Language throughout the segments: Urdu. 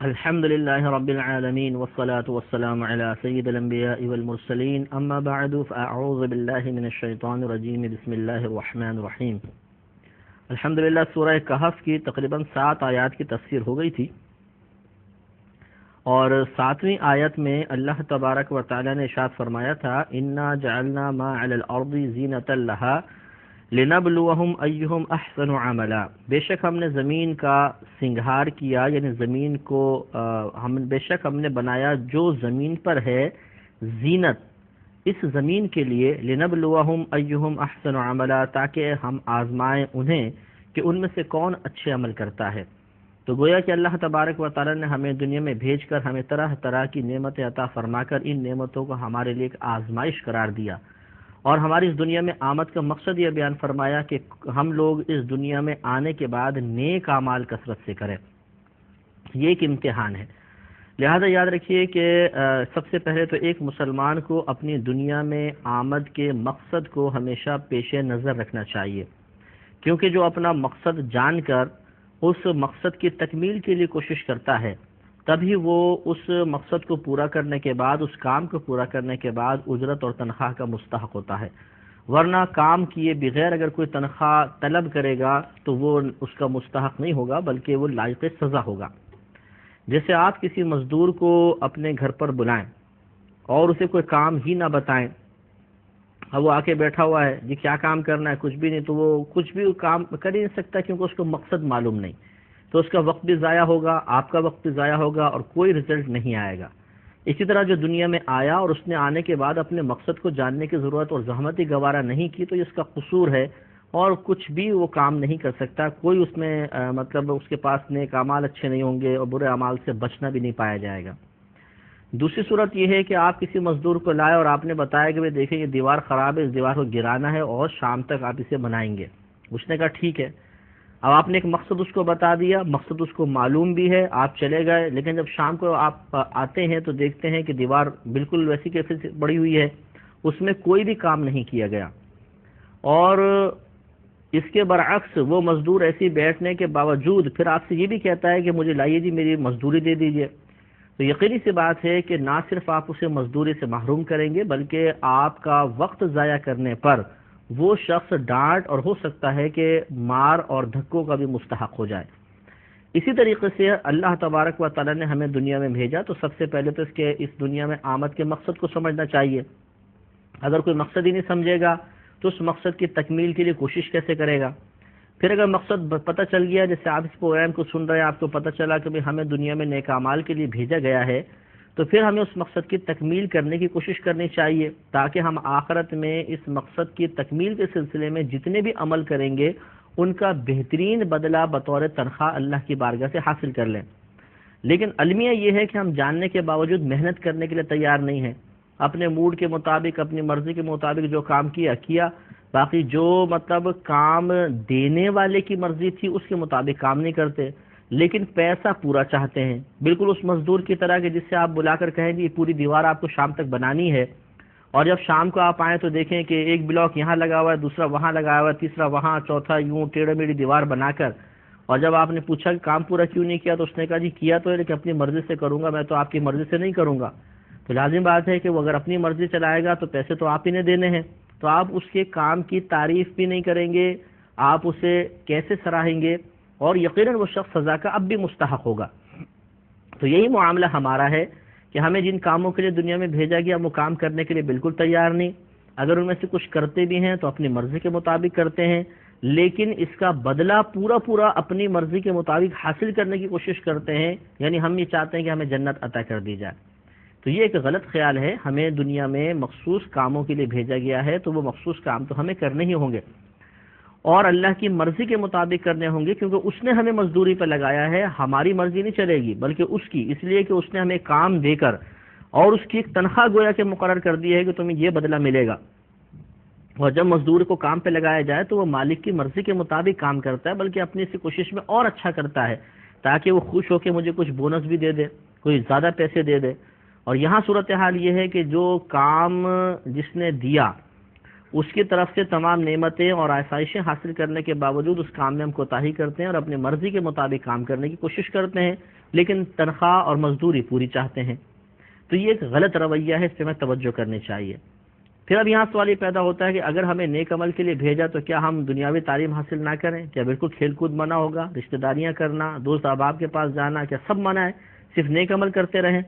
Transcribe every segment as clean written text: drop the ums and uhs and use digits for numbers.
الحمد لله رب العالمين والصلاة والسلام على سيد الأنبياء والمرسلين أما بعد فأعوذ بالله من الشيطان الرجيم بسم الله الرحمن الرحيم۔ الحمدللہ سورہ کہف کی تقریباً 7 آیات کی تفسیر ہو گئی تھی، اور 7ویں آیت میں اللہ تبارک و تعالی نے ارشاد فرمایا تھا اِنَّا جَعَلْنَا مَا عَلَى الْأَرْضِ زِينَةً لَهَا لِنَبْلُوَهُمْ أَيُّهُمْ أَحْسَنُ عَمَلًا۔ بے شک ہم نے زمین کا سنگھار کیا، یعنی زمین کو بے شک ہم نے بنایا جو زمین پر ہے زینت، اس زمین کے لیے لِنَبْلُوَهُمْ أَيُّهُمْ أَحْسَنُ عَمَلًا، تاکہ ہم آزمائیں انہیں کہ ان میں سے کون اچھے عمل کرتا ہے۔ تو گویا کہ اللہ تبارک و تعالی نے ہمیں دنیا میں بھیج کر ہمیں طرح طرح کی نعمتیں عطا فرما کر ان نعمتوں کو ہمارے لیے ایک آزمائش قرار دیا، اور ہماری اس دنیا میں آمد کا مقصد یہ بیان فرمایا کہ ہم لوگ اس دنیا میں آنے کے بعد نیک اعمال کثرت سے کریں۔ یہ ایک امتحان ہے، لہذا یاد رکھیے کہ سب سے پہلے تو ایک مسلمان کو اپنی دنیا میں آمد کے مقصد کو ہمیشہ پیش نظر رکھنا چاہیے، کیونکہ جو اپنا مقصد جان کر اس مقصد کی تکمیل کے لیے کوشش کرتا ہے، تبھی وہ اس مقصد کو پورا کرنے کے بعد، اس کام کو پورا کرنے کے بعد اجرت اور تنخواہ کا مستحق ہوتا ہے، ورنہ کام کیے بغیر اگر کوئی تنخواہ طلب کرے گا تو وہ اس کا مستحق نہیں ہوگا، بلکہ وہ لائق سزا ہوگا۔ جیسے آپ کسی مزدور کو اپنے گھر پر بلائیں اور اسے کوئی کام ہی نہ بتائیں، اب وہ آ کے بیٹھا ہوا ہے، جی کیا کام کرنا ہے، کچھ بھی نہیں، تو وہ کچھ بھی کام کر ہی نہیں سکتا، کیونکہ اس کو مقصد معلوم نہیں، تو اس کا وقت بھی ضائع ہوگا، آپ کا وقت بھی ضائع ہوگا، اور کوئی رزلٹ نہیں آئے گا۔ اسی طرح جو دنیا میں آیا اور اس نے آنے کے بعد اپنے مقصد کو جاننے کی ضرورت اور زحمت ہی گوارا نہیں کی، تو اس کا قصور ہے، اور کچھ بھی وہ کام نہیں کر سکتا، کوئی اس میں مطلب اس کے پاس نیک اعمال اچھے نہیں ہوں گے، اور برے اعمال سے بچنا بھی نہیں پایا جائے گا۔ دوسری صورت یہ ہے کہ آپ کسی مزدور کو لائے اور آپ نے بتایا کہ دیکھیں یہ دیوار خراب ہے، اس دیوار کو گرانا ہے اور شام تک آپ اسے بنائیں گے۔ اس نے کہا ٹھیک ہے۔ اب آپ نے ایک مقصد اس کو بتا دیا، مقصد اس کو معلوم بھی ہے، آپ چلے گئے، لیکن جب شام کو آپ آتے ہیں تو دیکھتے ہیں کہ دیوار بالکل ویسی کیسے پڑی ہوئی ہے، اس میں کوئی بھی کام نہیں کیا گیا، اور اس کے برعکس وہ مزدور ایسی بیٹھنے کے باوجود پھر آپ سے یہ بھی کہتا ہے کہ مجھے لائیے جی میری مزدوری دے دیجئے، تو یقینی سی بات ہے کہ نہ صرف آپ اسے مزدوری سے محروم کریں گے، بلکہ آپ کا وقت ضائع کرنے پر وہ شخص ڈانٹ اور ہو سکتا ہے کہ مار اور دھکوں کا بھی مستحق ہو جائے۔ اسی طریقے سے اللہ تبارک و تعالی نے ہمیں دنیا میں بھیجا تو سب سے پہلے تو اس دنیا میں آمد کے مقصد کو سمجھنا چاہیے۔ اگر کوئی مقصد ہی نہیں سمجھے گا تو اس مقصد کی تکمیل کے لیے کوشش کیسے کرے گا؟ پھر اگر مقصد پتہ چل گیا، جیسے آپ اس پروگرام کو سن رہے ہیں، آپ کو پتہ چلا کہ ہمیں دنیا میں نیک اعمال کے لیے بھیجا گیا ہے، تو پھر ہمیں اس مقصد کی تکمیل کرنے کی کوشش کرنی چاہیے، تاکہ ہم آخرت میں اس مقصد کی تکمیل کے سلسلے میں جتنے بھی عمل کریں گے ان کا بہترین بدلہ بطور تنخواہ اللہ کی بارگاہ سے حاصل کر لیں۔ لیکن المیہ یہ ہے کہ ہم جاننے کے باوجود محنت کرنے کے لیے تیار نہیں ہیں، اپنے موڈ کے مطابق، اپنی مرضی کے مطابق جو کام کیا، باقی جو مطلب کام دینے والے کی مرضی تھی اس کے مطابق کام نہیں کرتے، لیکن پیسہ پورا چاہتے ہیں، بالکل اس مزدور کی طرح کہ جس سے آپ بلا کر کہیں جی پوری دیوار آپ کو شام تک بنانی ہے، اور جب شام کو آپ آئیں تو دیکھیں کہ ایک بلاک یہاں لگا ہوا ہے، دوسرا وہاں لگا ہوا ہے، تیسرا وہاں، چوتھا یوں ٹیڑھی میڑھی دیوار بنا کر، اور جب آپ نے پوچھا کہ کام پورا کیوں نہیں کیا تو اس نے کہا جی کیا تو ہے لیکن اپنی مرضی سے کروں گا، میں تو آپ کی مرضی سے نہیں کروں گا۔ تو لازم بات ہے کہ وہ اگر اپنی مرضی چلائے گا تو پیسے تو آپ ہی نے دینے ہیں، تو آپ اس کے کام کی تعریف بھی نہیں کریں گے، آپ اسے کیسے سراہیں گے، اور یقیناً وہ شخص سزا کا اب بھی مستحق ہوگا۔ تو یہی معاملہ ہمارا ہے کہ ہمیں جن کاموں کے لیے دنیا میں بھیجا گیا وہ کام کرنے کے لیے بالکل تیار نہیں، اگر ان میں سے کچھ کرتے بھی ہیں تو اپنی مرضی کے مطابق کرتے ہیں، لیکن اس کا بدلہ پورا اپنی مرضی کے مطابق حاصل کرنے کی کوشش کرتے ہیں، یعنی ہم یہ چاہتے ہیں کہ ہمیں جنت عطا کر دی جائے۔ تو یہ ایک غلط خیال ہے، ہمیں دنیا میں مخصوص کاموں کے لیے بھیجا گیا ہے تو وہ مخصوص کام تو ہمیں کرنے ہی ہوں گے، اور اللہ کی مرضی کے مطابق کرنے ہوں گے، کیونکہ اس نے ہمیں مزدوری پہ لگایا ہے، ہماری مرضی نہیں چلے گی بلکہ اس کی، اس لیے کہ اس نے ہمیں کام دے کر اور اس کی ایک تنخواہ گویا کہ مقرر کر دی ہے کہ تمہیں یہ بدلہ ملے گا، اور جب مزدور کو کام پہ لگایا جائے تو وہ مالک کی مرضی کے مطابق کام کرتا ہے، بلکہ اپنی سی کوشش میں اور اچھا کرتا ہے تاکہ وہ خوش ہو کے مجھے کچھ بونس بھی دے دے، کوئی زیادہ پیسے دے دے۔ اور یہاں صورتحال یہ ہے کہ جو کام جس نے دیا اس کی طرف سے تمام نعمتیں اور آسائشیں حاصل کرنے کے باوجود اس کام میں ہم کوتاہی کرتے ہیں اور اپنی مرضی کے مطابق کام کرنے کی کوشش کرتے ہیں، لیکن تنخواہ اور مزدوری پوری چاہتے ہیں۔ تو یہ ایک غلط رویہ ہے، اس پہ ہمیں توجہ کرنی چاہیے۔ پھر اب یہاں سوال یہ پیدا ہوتا ہے کہ اگر ہمیں نیک عمل کے لیے بھیجا تو کیا ہم دنیاوی تعلیم حاصل نہ کریں؟ کیا بالکل کھیل کود منع ہوگا؟ رشتہ داریاں کرنا، دوست احباب کے پاس جانا، کیا سب منع ہے؟ صرف نیک عمل کرتے رہیں؟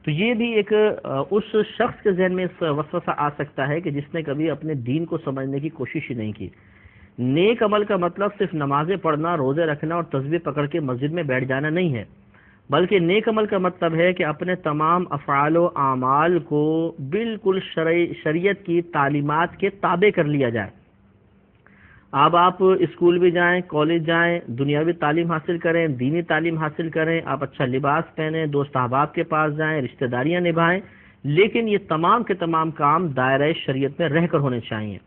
تو یہ بھی ایک اس شخص کے ذہن میں اس وسوسہ آ سکتا ہے کہ جس نے کبھی اپنے دین کو سمجھنے کی کوشش ہی نہیں کی۔ نیک عمل کا مطلب صرف نمازیں پڑھنا، روزے رکھنا اور تسبیح پکڑ کے مسجد میں بیٹھ جانا نہیں ہے، بلکہ نیک عمل کا مطلب ہے کہ اپنے تمام افعال و اعمال کو بالکل شریعت کی تعلیمات کے تابع کر لیا جائے۔ اب آپ اسکول بھی جائیں، کالج جائیں، دنیاوی تعلیم حاصل کریں، دینی تعلیم حاصل کریں، آپ اچھا لباس پہنیں، دوست احباب کے پاس جائیں، رشتہ داریاں نبھائیں، لیکن یہ تمام کے تمام کام دائرہ شریعت میں رہ کر ہونے چاہیے۔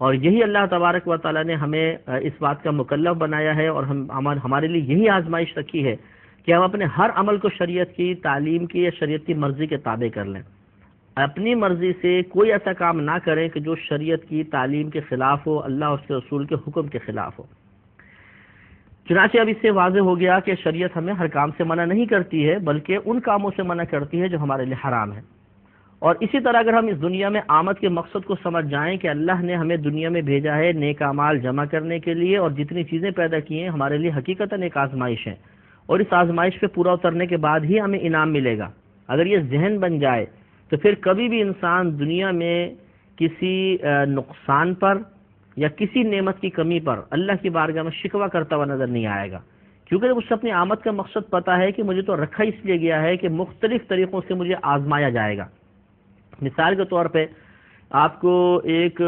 اور یہی اللہ تبارک و تعالیٰ نے ہمیں اس بات کا مکلف بنایا ہے اور ہمارے لیے یہی آزمائش رکھی ہے کہ ہم اپنے ہر عمل کو شریعت کی تعلیم کی یا شریعت کی مرضی کے تابع کر لیں۔ اپنی مرضی سے کوئی ایسا کام نہ کریں کہ جو شریعت کی تعلیم کے خلاف ہو، اللہ اور اس کے رسول کے حکم کے خلاف ہو۔ چنانچہ اب اس سے واضح ہو گیا کہ شریعت ہمیں ہر کام سے منع نہیں کرتی ہے، بلکہ ان کاموں سے منع کرتی ہے جو ہمارے لیے حرام ہے۔ اور اسی طرح اگر ہم اس دنیا میں آمد کے مقصد کو سمجھ جائیں کہ اللہ نے ہمیں دنیا میں بھیجا ہے نیک اعمال جمع کرنے کے لیے، اور جتنی چیزیں پیدا کی ہیں ہمارے لیے حقیقتاً ایک آزمائش ہے، اور اس آزمائش پہ پورا اترنے کے بعد ہی ہمیں انعام ملے گا۔ اگر یہ ذہن بن جائے تو پھر کبھی بھی انسان دنیا میں کسی نقصان پر یا کسی نعمت کی کمی پر اللہ کی بارگاہ میں شکوہ کرتا ہوا نظر نہیں آئے گا، کیونکہ جب اس سے اپنی آمد کا مقصد پتہ ہے کہ مجھے تو رکھا اس لیے گیا ہے کہ مختلف طریقوں سے مجھے آزمایا جائے گا۔ مثال کے طور پہ آپ کو ایک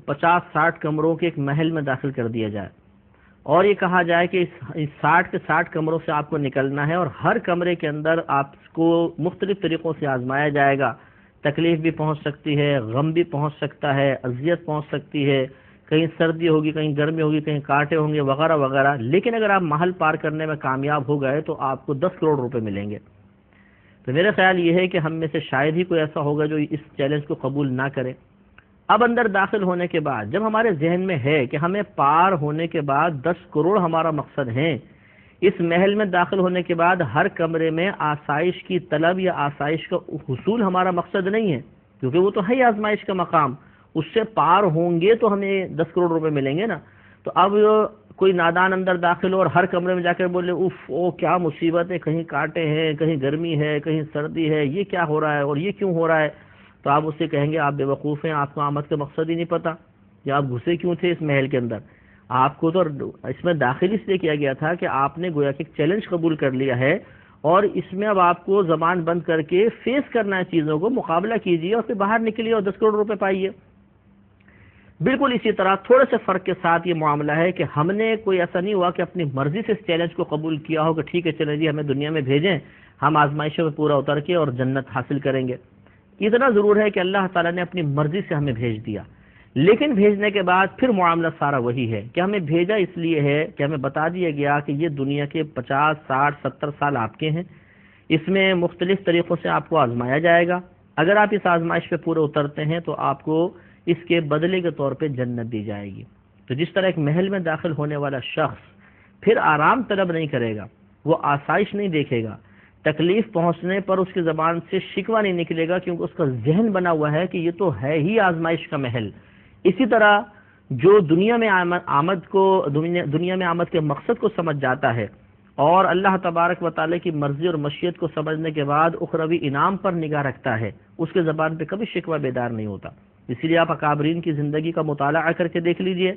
50-60 کمروں کے ایک محل میں داخل کر دیا جائے اور یہ کہا جائے کہ اس 60 کے 60 کمروں سے آپ کو نکلنا ہے، اور ہر کمرے کے اندر آپ کو مختلف طریقوں سے آزمایا جائے گا۔ تکلیف بھی پہنچ سکتی ہے، غم بھی پہنچ سکتا ہے، اذیت پہنچ سکتی ہے، کہیں سردی ہوگی، کہیں گرمی ہوگی، کہیں کانٹے ہوں گے وغیرہ وغیرہ، لیکن اگر آپ محل پار کرنے میں کامیاب ہو گئے تو آپ کو 10 کروڑ روپے ملیں گے۔ تو میرا خیال یہ ہے کہ ہم میں سے شاید ہی کوئی ایسا ہوگا جو اس چیلنج کو قبول نہ کرے۔ اب اندر داخل ہونے کے بعد جب ہمارے ذہن میں ہے کہ ہمیں پار ہونے کے بعد 10 کروڑ ہمارا مقصد ہے، اس محل میں داخل ہونے کے بعد ہر کمرے میں آسائش کی طلب یا آسائش کا حصول ہمارا مقصد نہیں ہے، کیونکہ وہ تو ہے ہی آزمائش کا مقام، اس سے پار ہوں گے تو ہمیں 10 کروڑ روپے ملیں گے نا۔ تو اب کوئی نادان اندر داخل ہو اور ہر کمرے میں جا کر بولے اوف او کیا مصیبت ہے، کہیں کانٹے ہیں، کہیں گرمی ہے، کہیں سردی ہے، یہ کیا ہو رہا ہے اور یہ کیوں ہو رہا ہے، تو آپ اس سے کہیں گے آپ بے وقوف ہیں، آپ کو آمد کا مقصد ہی نہیں پتا، یا آپ گھسے کیوں تھے اس محل کے اندر۔ آپ کو تو اس میں داخل اس لیے کیا گیا تھا کہ آپ نے گویا کہ ایک چیلنج قبول کر لیا ہے، اور اس میں اب آپ کو زبان بند کر کے فیس کرنا ہے چیزوں کو، مقابلہ کیجیے اور پھر باہر نکلیے اور 10 کروڑ روپے پائیے۔ بالکل اسی طرح تھوڑے سے فرق کے ساتھ یہ معاملہ ہے کہ ہم نے کوئی ایسا نہیں ہوا کہ اپنی مرضی سے اس چیلنج کو قبول کیا ہو کہ ٹھیک ہے چلیں جی ہمیں دنیا میں بھیجیں، ہم آزمائشوں میں پورا اتر کے اور جنت حاصل کریں گے۔ اتنا ضرور ہے کہ اللہ تعالیٰ نے اپنی مرضی سے ہمیں بھیج دیا، لیکن بھیجنے کے بعد پھر معاملہ سارا وہی ہے کہ ہمیں بھیجا اس لیے ہے کہ ہمیں بتا دیا گیا کہ یہ دنیا کے 50 60 70 سال آپ کے ہیں، اس میں مختلف طریقوں سے آپ کو آزمایا جائے گا، اگر آپ اس آزمائش پہ پورے اترتے ہیں تو آپ کو اس کے بدلے کے طور پہ جنت دی جائے گی۔ تو جس طرح ایک محل میں داخل ہونے والا شخص پھر آرام طلب نہیں کرے گا، وہ آسائش نہیں دیکھے گا، تکلیف پہنچنے پر اس کی زبان سے شکوہ نہیں نکلے گا، کیونکہ اس کا ذہن بنا ہوا ہے کہ یہ تو ہے ہی آزمائش کا محل۔ اسی طرح جو دنیا میں آمد کے مقصد کو سمجھ جاتا ہے اور اللہ تبارک و تعالیٰ کی مرضی اور مشیت کو سمجھنے کے بعد اخروی انعام پر نگاہ رکھتا ہے، اس کے زبان پہ کبھی شکوہ بیدار نہیں ہوتا۔ اسی لیے آپ اکابرین کی زندگی کا مطالعہ کر کے دیکھ لیجئے،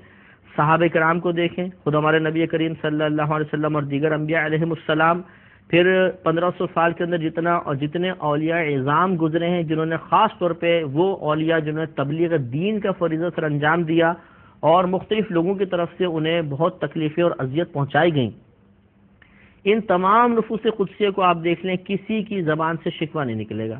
صحابہ کرام کو دیکھیں، خود ہمارے نبی کریم صلی اللہ علیہ وسلم اور دیگر انبیاء علیہم السلام، پھر 1500 سال کے اندر جتنے اولیاء اعظام گزرے ہیں، جنہوں نے خاص طور پہ وہ اولیاء جنہوں نے تبلیغ دین کا فریضہ سر انجام دیا اور مختلف لوگوں کی طرف سے انہیں بہت تکلیفیں اور اذیت پہنچائی گئیں، ان تمام نفوس قدسیہ کو آپ دیکھ لیں، کسی کی زبان سے شکوہ نہیں نکلے گا،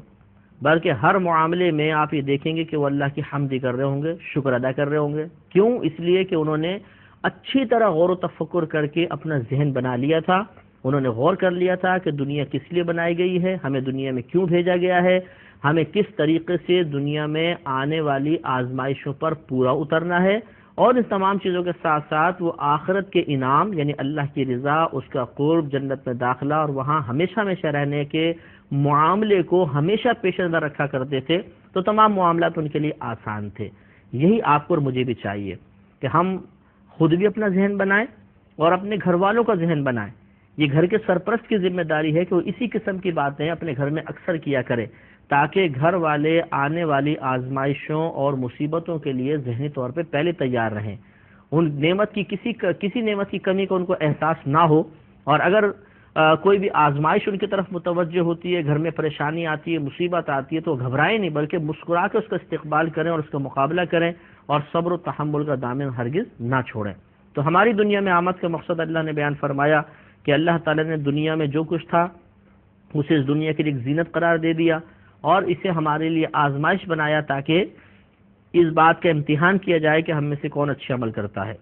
بلکہ ہر معاملے میں آپ یہ دیکھیں گے کہ وہ اللہ کی حمدی کر رہے ہوں گے، شکر ادا کر رہے ہوں گے۔ کیوں؟ اس لیے کہ انہوں نے اچھی طرح غور و تفکر کر کے اپنا ذہن بنا لیا تھا، انہوں نے غور کر لیا تھا کہ دنیا کس لیے بنائی گئی ہے، ہمیں دنیا میں کیوں بھیجا گیا ہے، ہمیں کس طریقے سے دنیا میں آنے والی آزمائشوں پر پورا اترنا ہے، اور ان تمام چیزوں کے ساتھ ساتھ وہ آخرت کے انعام یعنی اللہ کی رضا، اس کا قرب، جنت میں داخلہ اور وہاں ہمیشہ ہمیشہ رہنے کے معاملے کو ہمیشہ پیش نظر رکھا کرتے تھے، تو تمام معاملات ان کے لیے آسان تھے۔ یہی آپ کو اور مجھے بھی چاہیے کہ ہم خود بھی اپنا ذہن بنائیں اور اپنے گھر والوں کا ذہن بنائیں۔ یہ گھر کے سرپرست کی ذمہ داری ہے کہ وہ اسی قسم کی باتیں اپنے گھر میں اکثر کیا کرے، تاکہ گھر والے آنے والی آزمائشوں اور مصیبتوں کے لیے ذہنی طور پہ پہلے تیار رہیں، ان نعمت کی کسی نعمت کی کمی کا ان کو احساس نہ ہو، اور اگر کوئی بھی آزمائش ان کی طرف متوجہ ہوتی ہے، گھر میں پریشانی آتی ہے، مصیبت آتی ہے، تو گھبرائیں نہیں بلکہ مسکرا کے اس کا استقبال کریں اور اس کا مقابلہ کریں، اور صبر و تحمل کا دامن ہرگز نہ چھوڑیں۔ تو ہماری دنیا میں آمد کا مقصد اللہ نے بیان فرمایا کہ اللہ تعالیٰ نے دنیا میں جو کچھ تھا اسے اس دنیا کے لیے ایک زینت قرار دے دیا، اور اسے ہمارے لیے آزمائش بنایا تاکہ اس بات کا امتحان کیا جائے کہ ہم میں سے کون اچھے عمل کرتا ہے۔